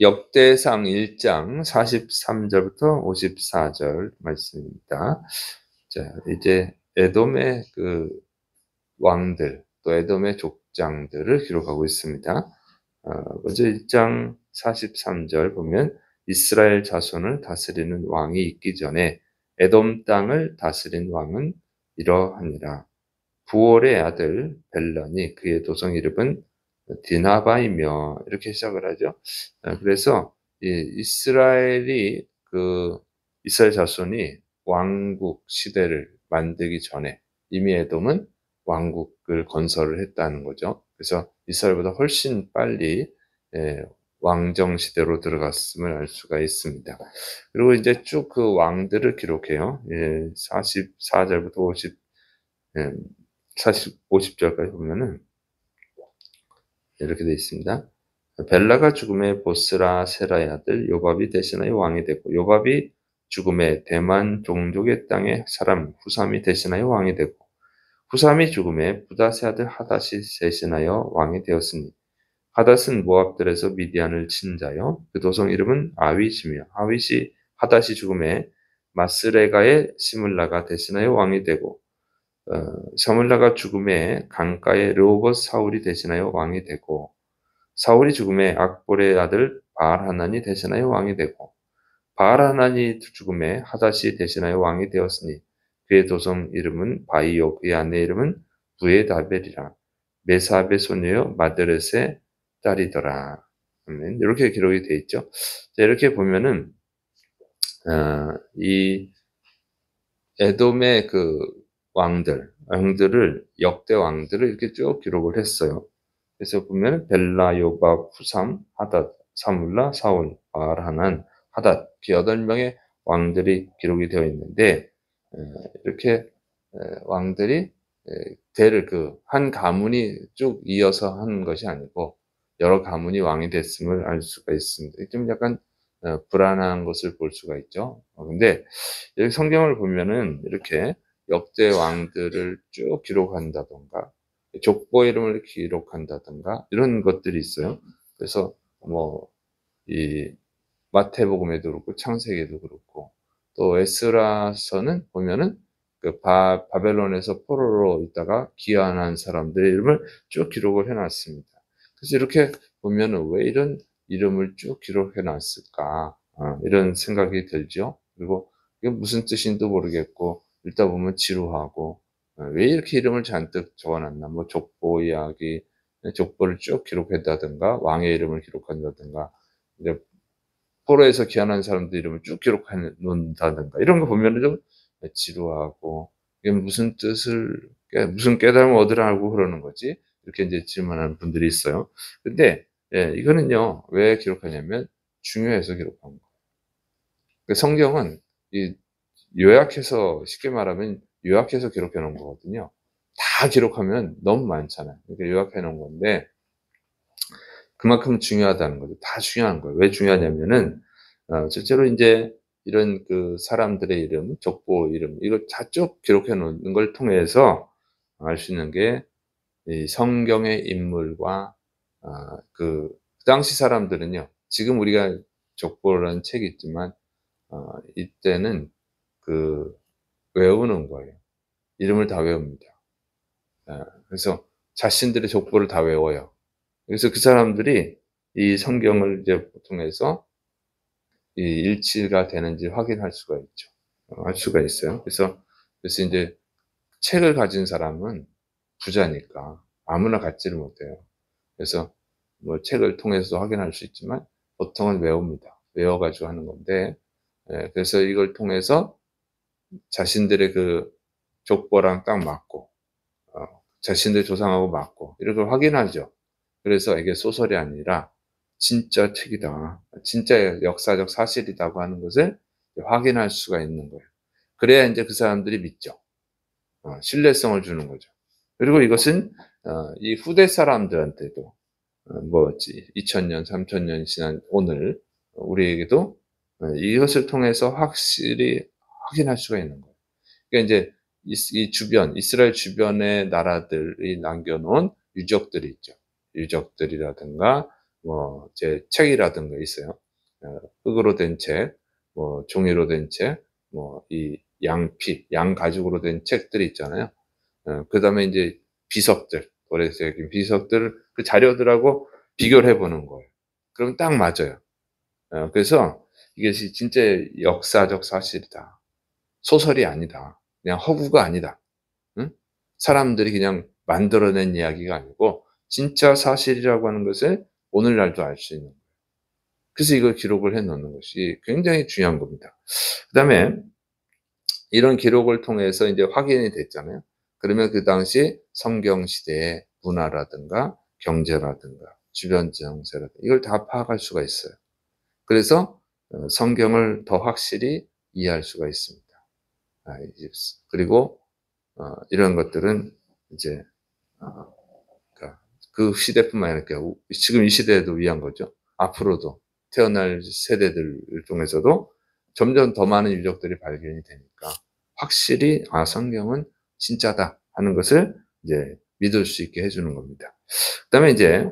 역대상 1장 43절부터 54절 말씀입니다. 자, 이제 에돔의 그 왕들, 또 에돔의 족장들을 기록하고 있습니다. 먼저 1장 43절 보면 이스라엘 자손을 다스리는 왕이 있기 전에 에돔 땅을 다스린 왕은 이러하니라. 부올의 아들 벨런이 그의 도성 이름은 디나바이며 이렇게 시작을 하죠. 그래서 이스라엘 자손이 왕국 시대를 만들기 전에 이미 에돔은 왕국을 건설을 했다는 거죠. 그래서 이스라엘보다 훨씬 빨리 왕정 시대로 들어갔음을 알 수가 있습니다. 그리고 이제 쭉 그 왕들을 기록해요. 44절부터 50절까지 보면은 이렇게 되어 있습니다. 벨라가 죽음에 보스라 세라의 아들 요밥이 대신하여 왕이 되고, 요밥이 죽음에 대만 종족의 땅의 사람 후삼이 대신하여 왕이 되고, 후삼이 죽음에 부닷의 아들 하닷이 대신하여 왕이 되었으니, 하닷은 모압들에서 미디안을 친 자요 그 도성 이름은 아윗이며, 하닷이 죽음에 마스레가의 시물라가 대신하여 왕이 되고, 사물라가 죽음에 강가의 르호봇 사울이 대신하여 왕이 되고, 사울이 죽음에 악볼의 아들 바알하난이 대신하여 왕이 되고, 바알하난이 죽음에 하닷이 대신하여 왕이 되었으니 그의 도성 이름은 바이요 그의 아내 이름은 부에다벨이라. 메사압의 소녀여 마드렛의 딸이더라. 이렇게 기록이 되어 있죠. 자, 이렇게 보면은 이 에돔의 그 왕들을 역대 왕들을 이렇게 쭉 기록을 했어요. 그래서 보면 벨라, 요밥, 후삼, 하닷, 사물라, 사울, 바알하난, 하닷 이렇게 8명의 왕들이 기록이 되어 있는데, 이렇게 왕들이 대를 한 가문이 쭉 이어서 한 것이 아니고 여러 가문이 왕이 됐음을 알 수가 있습니다. 좀 약간 불안한 것을 볼 수가 있죠. 근데 여기 성경을 보면은 이렇게 역대 왕들을 쭉 기록한다던가 족보 이름을 기록한다던가 이런 것들이 있어요. 그래서 이 마태복음에도 그렇고 창세기에도 그렇고, 또 에스라서는 보면은 바벨론에서 포로로 있다가 귀환한 사람들의 이름을 쭉 기록을 해놨습니다. 그래서 이렇게 보면은 왜 이런 이름을 쭉 기록해놨을까? 이런 생각이 들죠. 그리고 이게 무슨 뜻인지도 모르겠고, 읽다 보면 지루하고, 왜 이렇게 이름을 잔뜩 적어놨나? 족보 이야기, 족보를 쭉 기록한다든가, 왕의 이름을 기록한다든가, 이제 포로에서 귀환한 사람들 이름을 쭉 기록해 놓는다든가, 이런 거 보면은 좀 지루하고, 이게 무슨 깨달음을 얻으라고 그러는 거지? 이렇게 이제 질문하는 분들이 있어요. 근데, 이거는요, 왜 기록하냐면, 중요해서 기록한 거예요. 성경은 쉽게 말하면 요약해서 기록해 놓은 거거든요. 다 기록하면 너무 많잖아요. 그러니까 요약해 놓은 건데, 그만큼 중요하다는 거죠. 다 중요한 거예요. 왜 중요하냐면은, 실제로 이제 이런 사람들의 이름, 족보 이름, 이걸 다 쭉 기록해 놓는 걸 통해서 알 수 있는 게, 이 성경의 인물과, 그 당시 사람들은요, 지금 우리가 족보라는 책이 있지만, 이때는 외우는 거예요. 이름을 다 외웁니다. 그래서 자신들의 족보를 다 외워요. 그래서 그 사람들이 이 성경을 이제 통해서 이 일치가 되는지 확인할 수가 있죠. 할 수가 있어요. 그래서 이제 책을 가진 사람은 부자니까 아무나 갖지를 못해요. 그래서 책을 통해서도 확인할 수 있지만 보통은 외웁니다. 외워가지고 하는 건데, 그래서 이걸 통해서 자신들의 족보랑 딱 맞고, 자신들 조상하고 맞고, 이렇게 확인하죠. 그래서 이게 소설이 아니라 진짜 책이다, 진짜 역사적 사실이라고 하는 것을 확인할 수가 있는 거예요. 그래야 이제 그 사람들이 믿죠. 신뢰성을 주는 거죠. 그리고 이것은 이 후대 사람들한테도 2000년, 3000년 지난 오늘 우리에게도 이것을 통해서 확실히 확인할 수가 있는 거예요. 그러니까 이제 이스라엘 주변의 나라들이 남겨놓은 유적들이 있죠. 유적들이라든가 제 책이라든가 있어요. 흙으로 된 책, 종이로 된 책, 이 양 가죽으로 된 책들이 있잖아요. 그다음에 인제 비석들, 돌에 새긴 비석들을 그 자료들하고 비교를 해 보는 거예요. 그럼 딱 맞아요. 그래서 이것이 진짜 역사적 사실이다. 소설이 아니다. 그냥 허구가 아니다. 응? 사람들이 그냥 만들어낸 이야기가 아니고 진짜 사실이라고 하는 것을 오늘날도 알 수 있는 거예요. 그래서 이걸 기록을 해 놓는 것이 굉장히 중요한 겁니다. 그다음에 이런 기록을 통해서 인제 확인이 됐잖아요. 그러면 그 당시 성경 시대의 문화라든가 경제라든가 주변 정세라든가 이걸 다 파악할 수가 있어요. 그래서 성경을 더 확실히 이해할 수가 있습니다. 이제 그리고 이런 것들은 이제 어 그러니까 그 시대뿐만 아니라 그러니까 지금 이 시대에도 위한 거죠. 앞으로도 태어날 세대들을 통해서도 점점 더 많은 유적들이 발견이 되니까 확실히 '아 성경은 진짜다.' 하는 것을 이제 믿을 수 있게 해 주는 겁니다. 그다음에 이제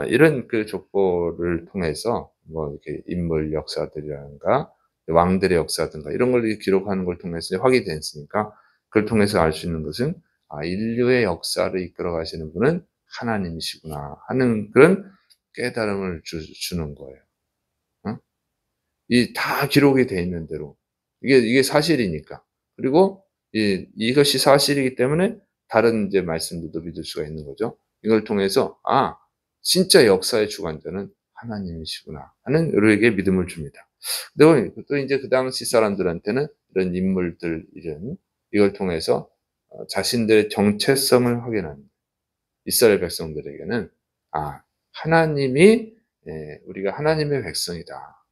이런 그 족보를 통해서 이렇게 인물 역사들이라든가 왕들의 역사든가 이런 걸 기록하는 걸 통해서 이제 확인이 됐으니까 그걸 통해서 알 수 있는 것은 '아 인류의 역사를 이끌어 가시는 분은 하나님이시구나.' 하는 그런 깨달음을 주는 거예요. 어? 이 다 기록이 돼 있는 대로. 이게 사실이니까. 그리고 이것이 사실이기 때문에 다른 이제 말씀들도 믿을 수가 있는 거죠. 이걸 통해서 '아 진짜 역사의 주관자는 하나님이시구나.' 하는 우리에게 믿음을 줍니다. 그리고 또 인제 그 당시 사람들한테는 이런 인물들 이걸 통해서 자신들의 정체성을 확인하는 이스라엘 백성들에게는 '아 하나님이 우리가 하나님의 백성이다.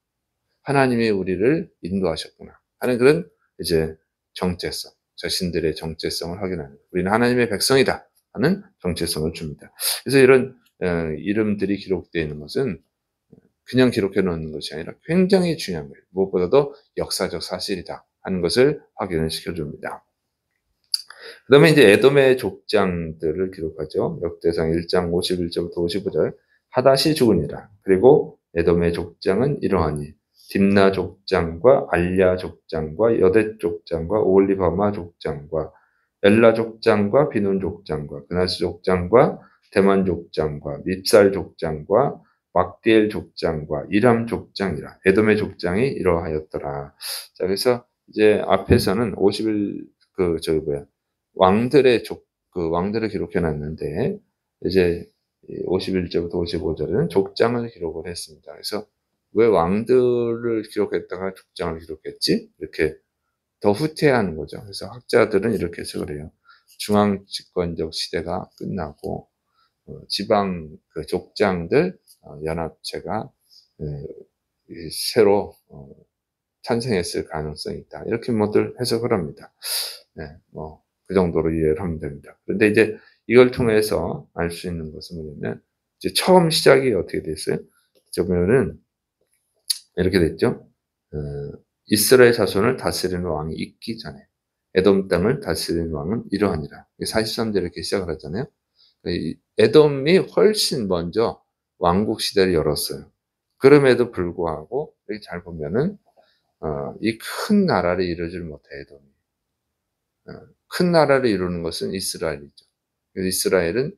하나님이 우리를 인도하셨구나.' 하는 그런 이제 정체성, 자신들의 정체성을 확인하는 '우리는 하나님의 백성이다.' 하는 정체성을 줍니다. 그래서 이런 이름들이 기록되어 있는 것은 그냥 기록해 놓는 것이 아니라 굉장히 중요한 거예요. 무엇보다도 역사적 사실이다 하는 것을 확인을 시켜 줍니다. 그다음에 이제 에돔의 족장들을 기록하죠. 역대상 1장 51절부터 55절. 하닷이 죽으니라. 그리고 에돔의 족장은 이러하니 딥나 족장과 알랴 족장과 여댓 족장과 오홀리바마 족장과 엘라 족장과 비논 족장과 그나스 족장과 대만 족장과 밉살 족장과 막디엘 족장과 이람 족장이라. 에돔의 족장이 이러하였더라. 자, 그래서 이제 앞에서는 50일 저기 뭐야 왕들을 기록해 놨는데 이제 51절부터 55절에는 족장을 기록을 했습니다. 그래서 '왜 왕들을 기록했다가 족장을 기록했지?' 이렇게 더 후퇴하는 거죠. 그래서 학자들은 이렇게 해석을 해요. 중앙 집권적 시대가 끝나고 지방 그 족장들 연합체가 예 새로 탄생했을 가능성이 있다. 이렇게 모두 해석을 합니다. 네. 그 정도로 이해를 하면 됩니다. 그런데 이제 이걸 통해서 알 수 있는 것은 뭐냐면 이제 처음 시작이 어떻게 됐어요? 보면은 이렇게 됐죠. 어 이스라엘 자손을 다스리는 왕이 있기 전에 에돔 땅을 다스리는 왕은 이러하니라. 43절 이렇게 시작을 하잖아요. 이 에돔이 훨씬 먼저 왕국 시대를 열었어요. 그럼에도 불구하고 여기 잘 보면은 이 큰 나라를 이루지를 못해 에돔이. 큰 나라를 이루는 것은 이스라엘이죠. 이스라엘은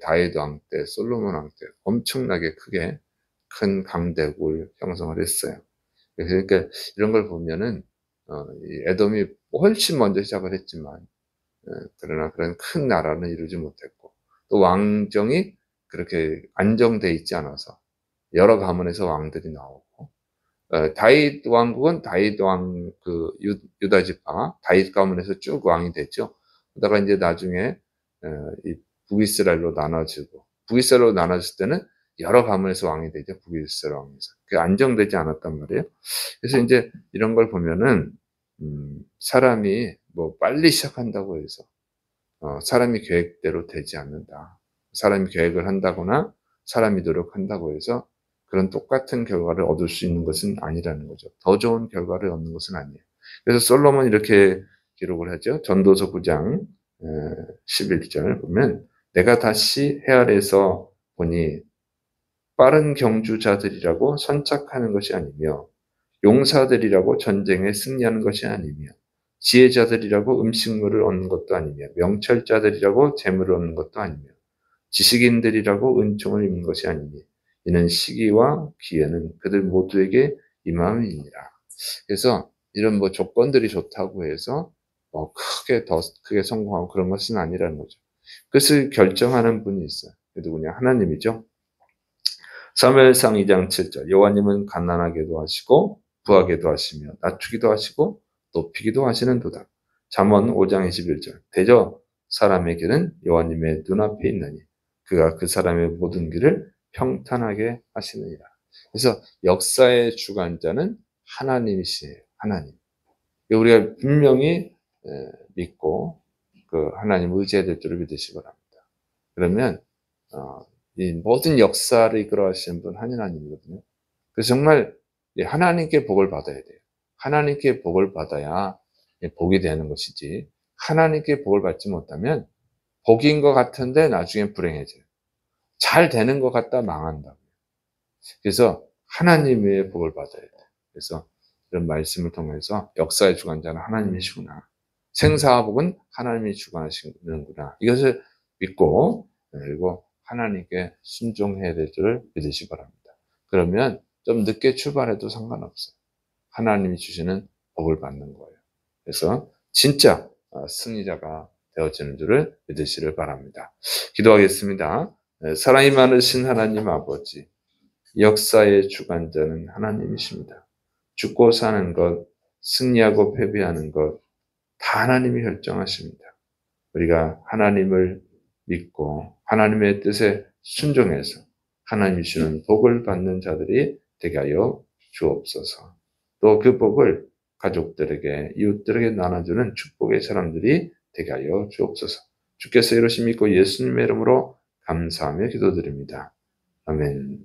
다윗 왕 때, 솔로몬 왕 때 엄청나게 크게 큰 강대국을 형성을 했어요. 그러니까 이런 걸 보면은 이 에돔이 훨씬 먼저 시작을 했지만 그러나 그런 큰 나라는 이루지 못했고 또 왕정이 그렇게 안정돼 있지 않아서 여러 가문에서 왕들이 나오고 다윗 왕국은 다윗 왕 유다 지파 다윗 가문에서 쭉 왕이 됐죠. 그러다가 인제 나중에 이 북이스라엘로 나눠지고 북이스라엘로 나눠질 때는 여러 가문에서 왕이 되죠, 북이스라엘 왕에서. 그게 안정되지 않았단 말이에요. 그래서 인제 이런 걸 보면은 사람이 빨리 시작한다고 해서 사람이 계획대로 되지 않는다. 사람이 계획을 한다거나 사람이 노력한다고 해서 그런 똑같은 결과를 얻을 수 있는 것은 아니라는 거죠. 더 좋은 결과를 얻는 것은 아니에요. 그래서 솔로몬이 이렇게 기록을 하죠. 전도서 9장 11절 보면 "내가 다시 해 아래에서 보니 빠른 경주자들이라고 선착하는 것이 아니며 용사들이라고 전쟁에 승리하는 것이 아니며 지혜자들이라고 음식물을 얻는 것도 아니며 명철자들이라고 재물을 얻는 것도 아니며 지식인들이라고 은총을 입는 것이 아니니 이는 시기와 기회는 그들 모두에게 임함이니라. 그래서 이런 조건들이 좋다고 해서 더 크게 성공하고 그런 것은 아니라는 거죠. 그것을 결정하는 분이 있어요. 그 누구냐? 하나님이죠. 사무엘상 2장 7절 여호와님은 가난하게도 하시고 부하게도 하시며 낮추기도 하시고 높이기도 하시는도다. 잠언 5장 21절 대저 사람에게는 여호와님의 눈앞에 있나니 그가 그 사람의 모든 길을 평탄하게 하시느니라. 그래서 역사의 주관자는 하나님이시에요. 하나님. 우리가 분명히 믿고 그 하나님 의지해야 될 줄을 믿으시기 바랍니다. 그러면 이 모든 역사를 이끌어 가시는 분 하나님이거든요. 그래서 정말 하나님께 복을 받아야 돼요. 하나님께 복을 받아야 복이 되는 것이지 하나님께 복을 받지 못하면 복인 것 같은데 나중에 불행해져요. 잘 되는 것 같다 망한다고요. 그래서 하나님의 복을 받아야 돼요. 그래서 이런 말씀을 통해서 역사의 주관자는 하나님이시구나. 생사와 복은 하나님이 주관하시는구나. 이것을 믿고 그리고 하나님께 순종해야 될 줄을 믿으시기 바랍니다. 그러면 좀 늦게 출발해도 상관없어요. 하나님이 주시는 복을 받는 거예요. 그래서 진짜 승리자가 되어지는 줄을 믿으시길 바랍니다. 기도하겠습니다. 사랑이 많으신 하나님 아버지, 역사의 주관자는 하나님이십니다. 죽고 사는 것, 승리하고 패배하는 것, 다 하나님이 결정하십니다. 우리가 하나님을 믿고 하나님의 뜻에 순종해서 하나님이 주는 복을 받는 자들이 되게 하여 주옵소서. 또 그 복을 가족들에게, 이웃들에게 나눠주는 축복의 사람들이 되게 하여 주옵소서. 주께서 이루심 믿고 예수님의 이름으로 감사하며 기도드립니다. 아멘.